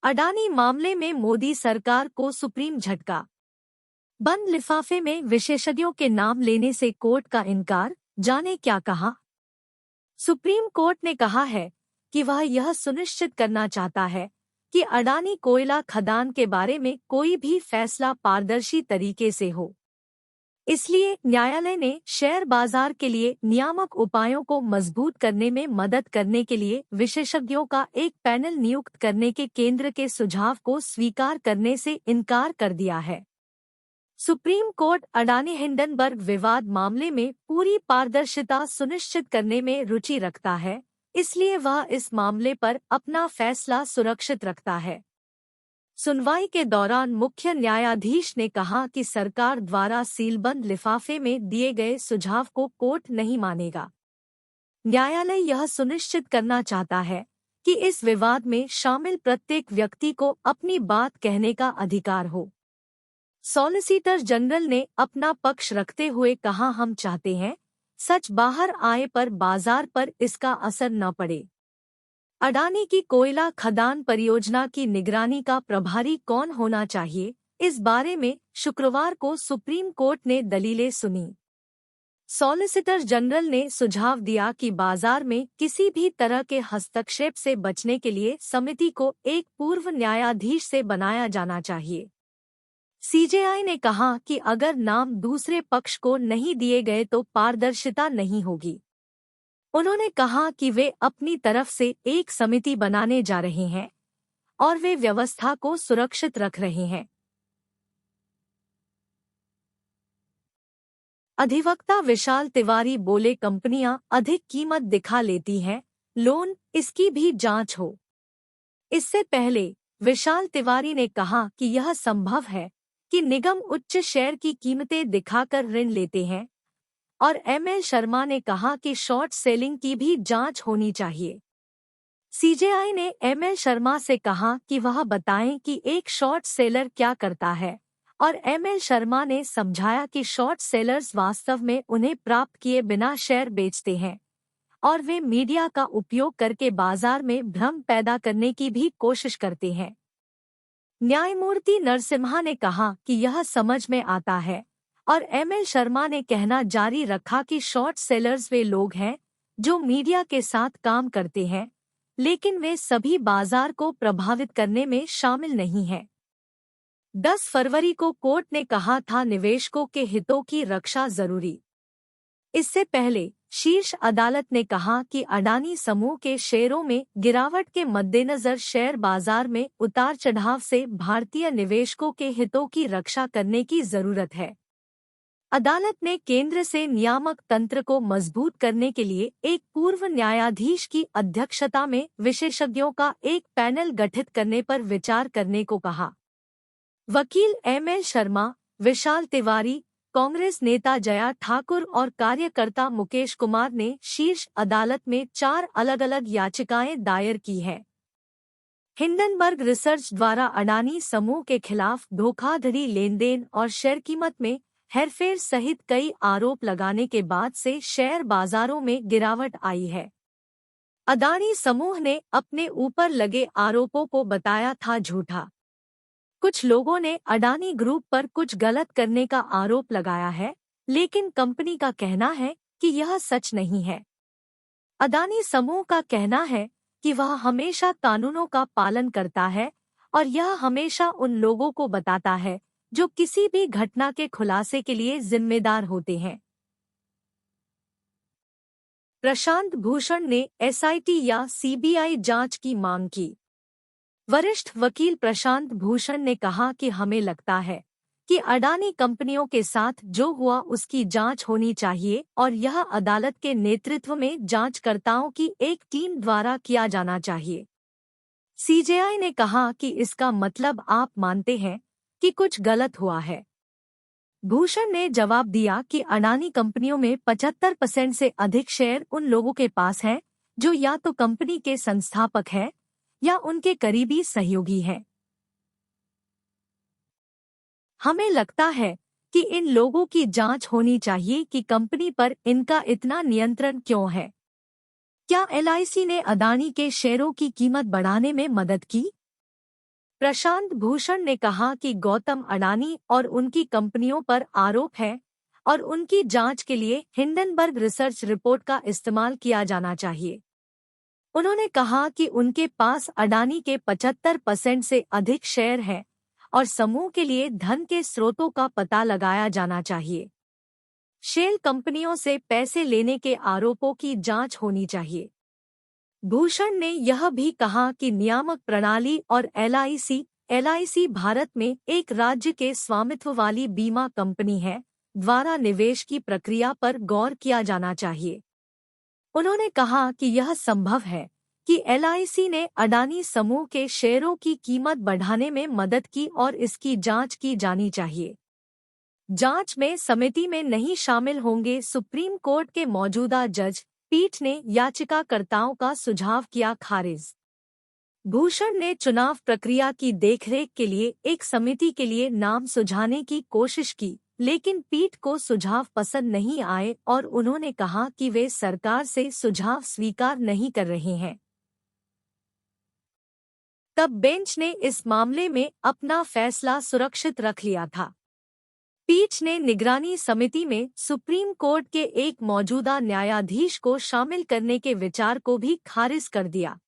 अडानी मामले में मोदी सरकार को सुप्रीम झटका। बंद लिफाफे में विशेषज्ञों के नाम लेने से कोर्ट का इनकार, जाने क्या कहा। सुप्रीम कोर्ट ने कहा है कि वह यह सुनिश्चित करना चाहता है कि अडानी कोयला खदान के बारे में कोई भी फैसला पारदर्शी तरीके से हो। इसलिए न्यायालय ने शेयर बाजार के लिए नियामक उपायों को मजबूत करने में मदद करने के लिए विशेषज्ञों का एक पैनल नियुक्त करने के केंद्र के सुझाव को स्वीकार करने से इनकार कर दिया है। सुप्रीम कोर्ट अडानी हिंडनबर्ग विवाद मामले में पूरी पारदर्शिता सुनिश्चित करने में रुचि रखता है, इसलिए वह इस मामले पर अपना फैसला सुरक्षित रखता है। सुनवाई के दौरान मुख्य न्यायाधीश ने कहा कि सरकार द्वारा सीलबंद लिफाफे में दिए गए सुझाव को कोर्ट नहीं मानेगा। न्यायालय यह सुनिश्चित करना चाहता है कि इस विवाद में शामिल प्रत्येक व्यक्ति को अपनी बात कहने का अधिकार हो। सॉलिसिटर जनरल ने अपना पक्ष रखते हुए कहा, हम चाहते हैं सच बाहर आए पर बाजार पर इसका असर न पड़े। अडानी की कोयला खदान परियोजना की निगरानी का प्रभारी कौन होना चाहिए, इस बारे में शुक्रवार को सुप्रीम कोर्ट ने दलीलें सुनी। सॉलिसिटर जनरल ने सुझाव दिया कि बाजार में किसी भी तरह के हस्तक्षेप से बचने के लिए समिति को एक पूर्व न्यायाधीश से बनाया जाना चाहिए। सीजेआई ने कहा कि अगर नाम दूसरे पक्ष को नहीं दिए गए तो पारदर्शिता नहीं होगी। उन्होंने कहा कि वे अपनी तरफ से एक समिति बनाने जा रहे हैं और वे व्यवस्था को सुरक्षित रख रहे हैं। अधिवक्ता विशाल तिवारी बोले, कंपनियां अधिक कीमत दिखा लेती हैं, लोन इसकी भी जांच हो। इससे पहले विशाल तिवारी ने कहा कि यह संभव है कि निगम उच्च शेयर की कीमतें दिखाकर ऋण लेते हैं, और एमएल शर्मा ने कहा कि शॉर्ट सेलिंग की भी जांच होनी चाहिए। सीजेआई ने एमएल शर्मा से कहा कि वह बताएं कि एक शॉर्ट सेलर क्या करता है, और एमएल शर्मा ने समझाया कि शॉर्ट सेलर्स वास्तव में उन्हें प्राप्त किए बिना शेयर बेचते हैं और वे मीडिया का उपयोग करके बाजार में भ्रम पैदा करने की भी कोशिश करते हैं। न्यायमूर्ति नरसिम्हा ने कहा कि यह समझ में आता है, और एमएल शर्मा ने कहना जारी रखा कि शॉर्ट सेलर्स वे लोग हैं जो मीडिया के साथ काम करते हैं, लेकिन वे सभी बाजार को प्रभावित करने में शामिल नहीं हैं। 10 फरवरी को कोर्ट ने कहा था निवेशकों के हितों की रक्षा जरूरी। इससे पहले शीर्ष अदालत ने कहा कि अडानी समूह के शेयरों में गिरावट के मद्देनजर शेयर बाजार में उतार चढ़ाव से भारतीय निवेशकों के हितों की रक्षा करने की जरूरत है। अदालत ने केंद्र से नियामक तंत्र को मजबूत करने के लिए एक पूर्व न्यायाधीश की अध्यक्षता में विशेषज्ञों का एक पैनल गठित करने पर विचार करने को कहा। वकील एमएल शर्मा, विशाल तिवारी, कांग्रेस नेता जया ठाकुर और कार्यकर्ता मुकेश कुमार ने शीर्ष अदालत में 4 अलग-अलग याचिकाएं दायर की हैं। हिंडनबर्ग रिसर्च द्वारा अडानी समूह के खिलाफ धोखाधड़ी, लेनदेन और शेयर कीमत में हेरफेर सहित कई आरोप लगाने के बाद से शेयर बाजारों में गिरावट आई है। अडानी समूह ने अपने ऊपर लगे आरोपों को बताया था झूठा। कुछ लोगों ने अडानी ग्रुप पर कुछ गलत करने का आरोप लगाया है, लेकिन कंपनी का कहना है कि यह सच नहीं है। अडानी समूह का कहना है कि वह हमेशा कानूनों का पालन करता है और यह हमेशा उन लोगों को बताता है जो किसी भी घटना के खुलासे के लिए जिम्मेदार होते हैं। प्रशांत भूषण ने एसआईटी या सीबीआई जांच की मांग की। वरिष्ठ वकील प्रशांत भूषण ने कहा कि हमें लगता है कि अडानी कंपनियों के साथ जो हुआ उसकी जांच होनी चाहिए और यह अदालत के नेतृत्व में जांचकर्ताओं की एक टीम द्वारा किया जाना चाहिए। सीजेआई ने कहा कि इसका मतलब आप मानते हैं कि कुछ गलत हुआ है। भूषण ने जवाब दिया कि अडानी कंपनियों में 75% से अधिक शेयर उन लोगों के पास हैं जो या तो कंपनी के संस्थापक हैं या उनके करीबी सहयोगी हैं। हमें लगता है कि इन लोगों की जांच होनी चाहिए कि कंपनी पर इनका इतना नियंत्रण क्यों है। क्या एलआईसी ने अडानी के शेयरों की कीमत बढ़ाने में मदद की? प्रशांत भूषण ने कहा कि गौतम अडानी और उनकी कंपनियों पर आरोप है और उनकी जांच के लिए हिंडनबर्ग रिसर्च रिपोर्ट का इस्तेमाल किया जाना चाहिए। उन्होंने कहा कि उनके पास अडानी के 75% से अधिक शेयर हैं और समूह के लिए धन के स्रोतों का पता लगाया जाना चाहिए। शेल कंपनियों से पैसे लेने के आरोपों की जांच होनी चाहिए। भूषण ने यह भी कहा कि नियामक प्रणाली और एलआईसी भारत में एक राज्य के स्वामित्व वाली बीमा कंपनी है, द्वारा निवेश की प्रक्रिया पर गौर किया जाना चाहिए। उन्होंने कहा कि यह संभव है कि एलआईसी ने अडानी समूह के शेयरों की कीमत बढ़ाने में मदद की और इसकी जांच की जानी चाहिए। जांच में समिति में नहीं शामिल होंगे सुप्रीम कोर्ट के मौजूदा जज, पीठ ने याचिकाकर्ताओं का सुझाव किया खारिज। भूषण ने चुनाव प्रक्रिया की देखरेख के लिए एक समिति के लिए नाम सुझाने की कोशिश की, लेकिन पीठ को सुझाव पसंद नहीं आए और उन्होंने कहा कि वे सरकार से सुझाव स्वीकार नहीं कर रहे हैं। तब बेंच ने इस मामले में अपना फैसला सुरक्षित रख लिया था। पीठ ने निगरानी समिति में सुप्रीम कोर्ट के एक मौजूदा न्यायाधीश को शामिल करने के विचार को भी खारिज कर दिया।